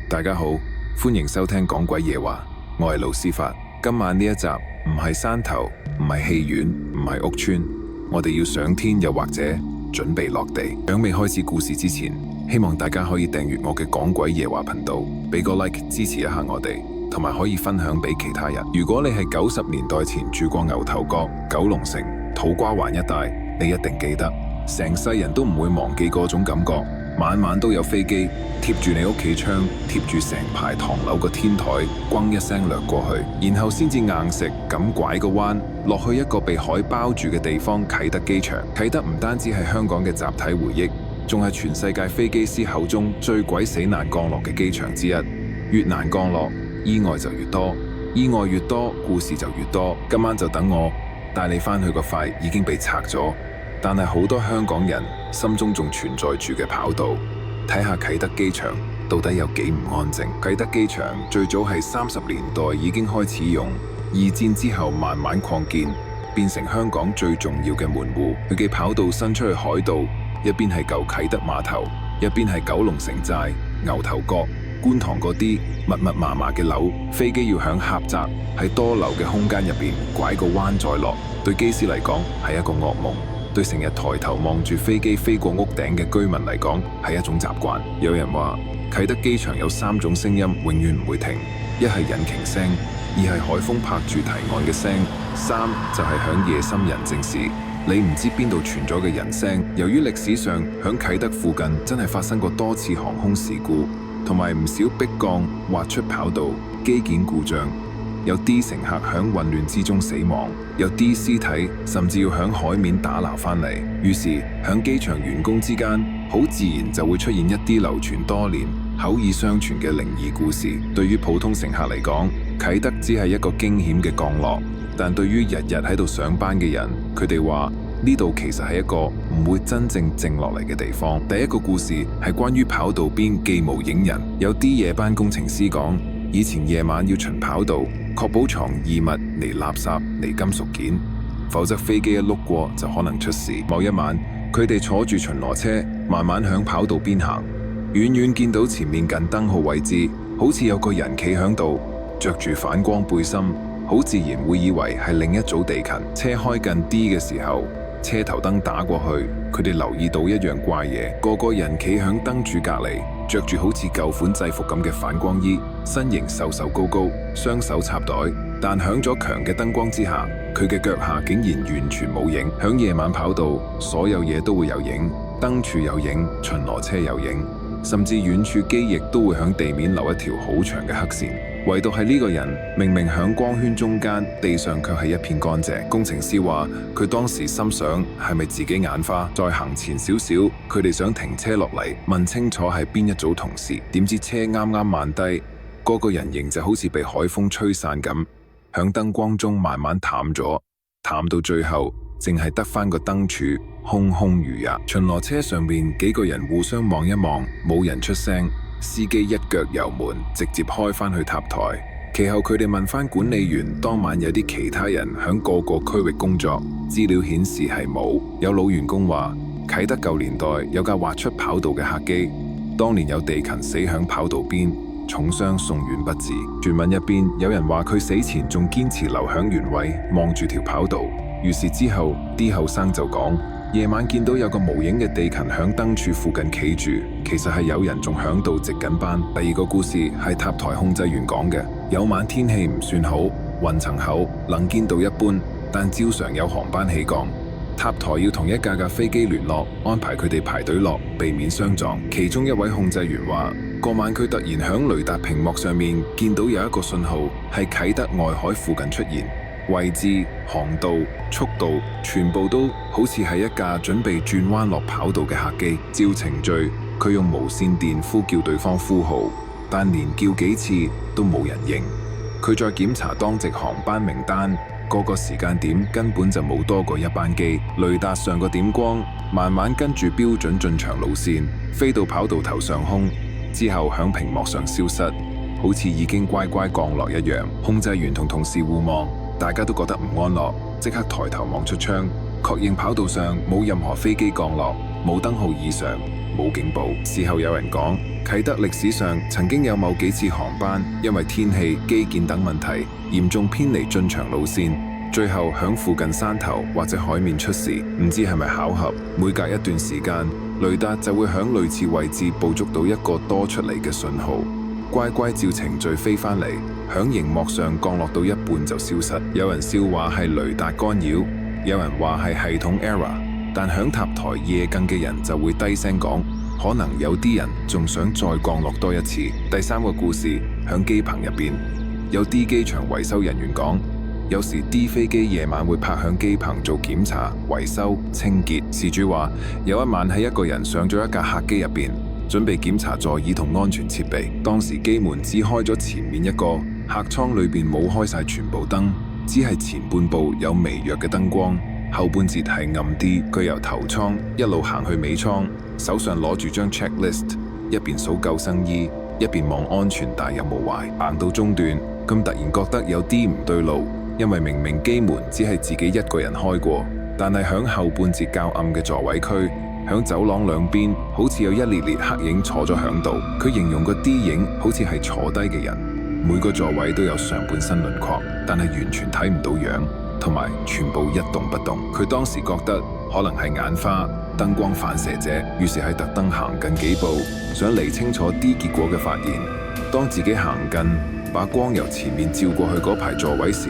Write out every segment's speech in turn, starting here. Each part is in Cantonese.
大家好，歡迎收聽講鬼夜話，我係盧思發。今晚呢一集唔係山頭，唔係戲院，唔係屋村，我哋要上天，又或者準備落地。響未開始故事之前，希望大家可以訂閱我嘅講鬼夜話頻道，俾個 like 支持一下我哋，同埋可以分享俾其他人。如果你係90年代前住過牛頭角、九龍城、土瓜灣一帶，你一定記得，成世人都唔會忘記嗰種感覺。晚晚都有飛機貼住你屋企窗，貼住成排唐樓個天台，咣一聲掠過去，然後先至硬食咁拐個彎落去一個被海包住嘅地方——啟德機場。啟德唔單止係香港嘅集體回憶，仲係全世界飛機師口中最鬼死難降落嘅機場之一。越難降落，意外就越多，意外越多，故事就越多。今晚就等我帶你返去個塊已經被拆咗，但係好多香港人心中仲存在住嘅跑道，睇下啟德機場到底有幾唔安靜。啟德機場最早係30年代已經開始用，二戰之後慢慢擴建，變成香港最重要嘅門戶。佢嘅跑道伸出去海道，一邊係舊啟德碼頭，一邊係九龍城寨、牛頭角、觀塘嗰啲密密麻麻嘅樓。飛機要響狹窄喺多樓嘅空間入邊拐個彎再落，對機師嚟講係一個噩夢。對成日抬頭望住飛機飛過屋頂嘅居民嚟講係一種習慣。有人話啟德機場有3種聲音永遠唔會停，一係引擎聲，二係海風拍住堤岸嘅聲，三就係響夜深人靜時你唔知邊度傳咗嘅人聲。由於歷史上響啟德附近真係發生過多次航空事故，同埋唔少迫降、滑出跑道、機件故障，有啲乘客響混亂之中死亡，有啲屍體甚至要響海面打撈返嚟。於是響機場員工之間，好自然就會出現一啲流傳多年、口耳相傳嘅靈異故事。對於普通乘客嚟講，啟德只係一個驚險嘅降落，但對於日日喺度上班嘅人，佢哋話呢度其實係一個唔會真正靜落嚟嘅地方。第一個故事係關於跑道邊既無影人。有啲夜班工程師講，以前夜晚要巡跑道，確保藏異物、離垃圾、離金屬件，否則飛機一碌過就可能出事。某一晚，佢哋坐住巡邏車，慢慢響跑道邊行，遠遠見到前面近燈號位置，好似有個人企響度，着住反光背心，好自然會以為係另一組地勤。車開近啲嘅時候，車頭燈打過去，佢哋留意到一樣怪嘢，個人企響燈柱隔離，着住好似舊款制服咁嘅反光衣，身形瘦瘦高高，雙手插袋，但響咗強嘅燈光之下，佢嘅腳下竟然完全冇影。響夜晚跑道，所有嘢都會有影，燈柱有影，巡邏車有影，甚至遠處機翼都會響地面留一條好長嘅黑線。唯獨係呢個人，明明響光圈中間，地上卻係一片乾淨。工程師話佢當時心想係咪自己眼花？再行前少少，佢哋想停車落嚟問清楚係邊一組同事，點知車啱啱慢低，個人形就好似被海風吹散咁，響燈光中慢慢淡咗，淡到最後淨係得返個燈柱，空空如也。巡邏車上面幾個人互相望一望，冇人出聲。司機一腳油門，直接開返去塔台。其後佢哋問返管理員，當晚有啲其他人響個區域工作，資料顯示係冇。有老員工話，啟德舊年代有架滑出跑道嘅客機，當年有地勤死響跑道邊，重傷送院不治。傳聞入邊有人話佢死前仲堅持留響原位，望住條跑道。於是之後啲後生就講，夜晚見到有個無影嘅地勤響燈柱附近企住，其實係有人仲響度值緊班。第二個故事係塔台控制員講嘅，有晚天氣唔算好，雲層厚，能見度一般，但照常有航班起降。塔台要同一架飛機聯絡，安排佢哋排隊落，避免相撞。其中一位控制員話，嗰晚佢突然響雷達屏幕上面見到有一個信號係啟德外海附近出現，位置、航道、速度全部都好似係一架準備轉彎落跑道嘅客機。照程序，佢用無線電呼叫對方呼號，但連叫幾次都冇人應。佢再檢查當值航班名單，個時間點根本就冇多過一班機。雷達上個點光慢慢跟住標準進場路線飛到跑道頭上空，之後響屏幕上消失，好似已經乖乖降落一樣。控制員同同事互望，大家都覺得唔安樂，即刻抬頭望出窗，確認跑道上冇任何飛機降落，冇燈號異常，冇警報。事後有人講，啟德歷史上曾經有某幾次航班因為天氣、基建等問題，嚴重偏離進場路線，最後響附近山頭或者海面出事。唔知係咪巧合，每隔一段時間，雷達就會響類似位置捕捉到一個多出嚟嘅信號，乖乖照程序飛返嚟，響熒幕上降落到一半就消失。有人笑話係雷達干擾，有人話係系統 error， 但響塔台夜更嘅人就會低聲講，可能有啲人仲想再降落多一次。第三個故事，響機棚入邊，有啲機場維修人員講，有時啲飛機夜晚會泊響機棚做檢查、維修、清潔。事主話，有一晚喺一個人上咗一架客機入邊，準備檢查座椅同安全設備，當時機門只開咗前面一個，客艙裏邊冇開晒全部燈，只係前半部有微弱嘅燈光，後半截係暗啲。佢由頭艙一路行去尾艙，手上攞住張 checklist， 一邊數救生衣，一邊望安全帶有冇壞。行到中段，咁突然覺得有啲唔對路，因為明明機門只係自己一個人開過，但係響後半截較暗嘅座位區，響走廊兩邊好似有一列列黑影坐咗響度。佢形容個啲影好似係坐低嘅人，每個座位都有上半身輪廓，但係完全睇唔到樣，同埋全部一動不動。佢當時覺得可能係眼花、燈光反射者，於是係特登行近幾步，想釐清楚啲結果嘅發現。當自己行近，把光由前面照過去嗰排座位時，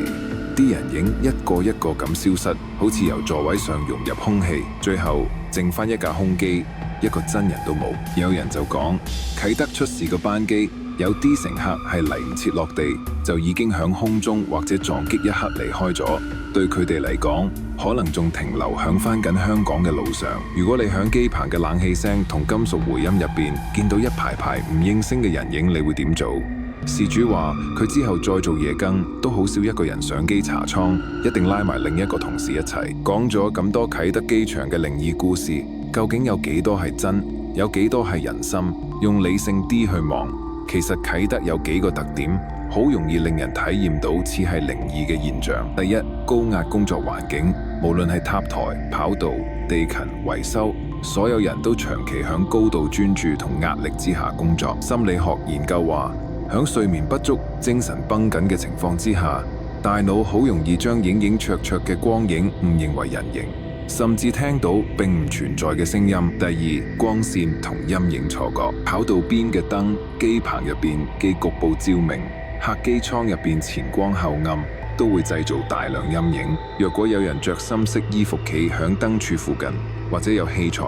啲人影一個一個咁消失，好似由座位上融入空氣，最後剩返一架空機，一個真人都冇。有人就講，啟德出事個班機，有啲乘客係嚟唔切落地，就已經響空中或者撞擊一刻離開咗。對佢哋嚟講，可能仲停留響返緊香港嘅路上。如果你響機棚嘅冷氣聲同金屬回音入邊見到一排排唔應聲嘅人影，你會點做？事主話佢之後再做夜更都好少一個人上機查艙，一定拉埋另一個同事一齊。講咗咁多啟德機場嘅靈異故事，究竟有幾多係真，有幾多係人心？用理性啲去望，其實啟德有幾個特點，好容易令人體驗到似係靈異嘅現象。第一，高壓工作環境，無論係塔台、跑道、地勤、維修，所有人都長期響高度專注同壓力之下工作。心理學研究話，響睡眠不足、精神繃緊嘅情況之下，大腦好容易將影影綽綽嘅光影誤認為人形，甚至聽到並唔存在嘅聲音。第二，光線同陰影錯覺，跑道邊嘅燈、機棚入邊嘅局部照明、客機艙入邊前光後暗，都會製造大量陰影。若果有人着深色衣服企響燈柱附近，或者有器材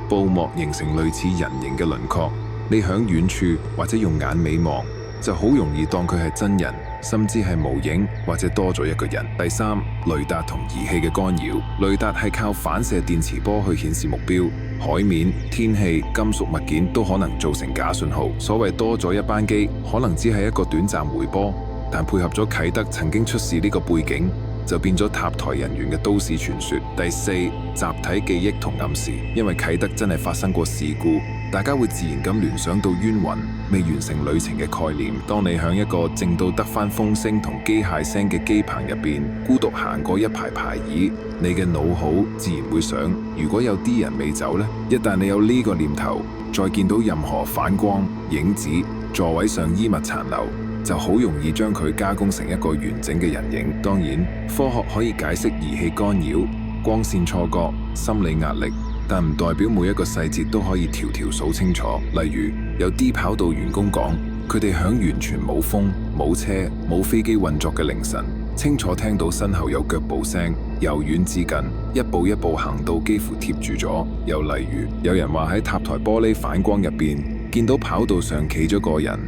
布幕形成類似人形嘅輪廓，你響遠處或者用眼尾望，就好容易當佢係真人，甚至係無影或者多咗一個人。第三，雷達同儀器嘅干擾。雷達係靠反射電磁波去顯示目標，海面、天氣、金屬物件都可能造成假信號。所謂多咗一班機，可能只係一個短暫回波，但配合咗啟德曾經出事呢個背景，就變咗塔台人員嘅都市傳說。第四，集體記憶同暗示。因為啟德真係發生過事故，大家會自然咁聯想到冤魂、未完成旅程嘅概念。當你響一個靜到得返風聲同機械聲嘅機棚入邊，孤獨行過一排排椅，你嘅腦海自然會想，如果有啲人未走呢？一旦你有呢個念頭，再見到任何反光、影子、座位上衣物殘留，就好容易將佢加工成一個完整嘅人影。當然，科學可以解釋儀器干擾、光線錯覺、心理壓力，但唔代表每一個細節都可以條條數清楚。例如，有啲跑道員工講，佢哋響完全冇風、冇車、冇飛機運作嘅凌晨，清楚聽到身後有腳步聲，由遠至近，一步一步行到幾乎貼住咗。又例如，有人話喺塔台玻璃反光入邊，見到跑道上企咗個人，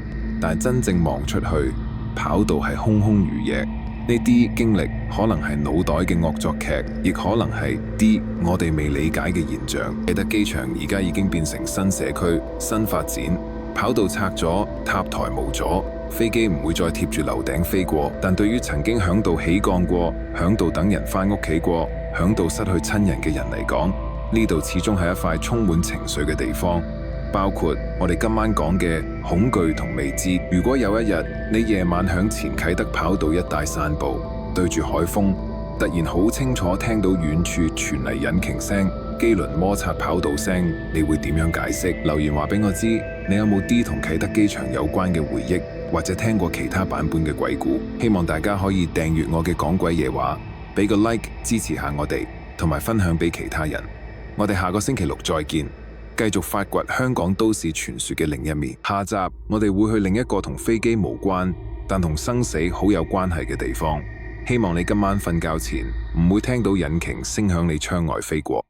但真正望出去，跑道係空空如也。呢啲經歷可能係腦袋嘅惡作劇，亦可能係啲我哋未理解嘅現象。啟德機場而家已經變成新社區、新發展，跑道拆咗，塔台冇咗，飛機唔會再貼住樓頂飛過。但對於曾經響度起降過、響度等人返屋企過、響度失去親人嘅人嚟講，呢度始終係一塊充滿情緒嘅地方。包括我哋今晚講嘅恐懼同未知。如果有一日你夜晚響前啟德跑道一帶散步，對住海風，突然好清楚聽到遠處傳嚟引擎聲，機輪摩擦跑道聲，你會點樣解釋？留言話俾我知，你有冇啲同啟德機場有關嘅回憶，或者聽過其他版本嘅鬼故？希望大家可以訂閱我嘅講鬼夜話，俾個 like 支持下我哋，同埋分享俾其他人。我哋下個星期六再見，繼續發掘香港都市傳說嘅另一面。下集我哋會去另一個同飛機無關，但同生死好有關係嘅地方。希望你今晚瞓覺前唔會聽到引擎聲響你窗外飛過。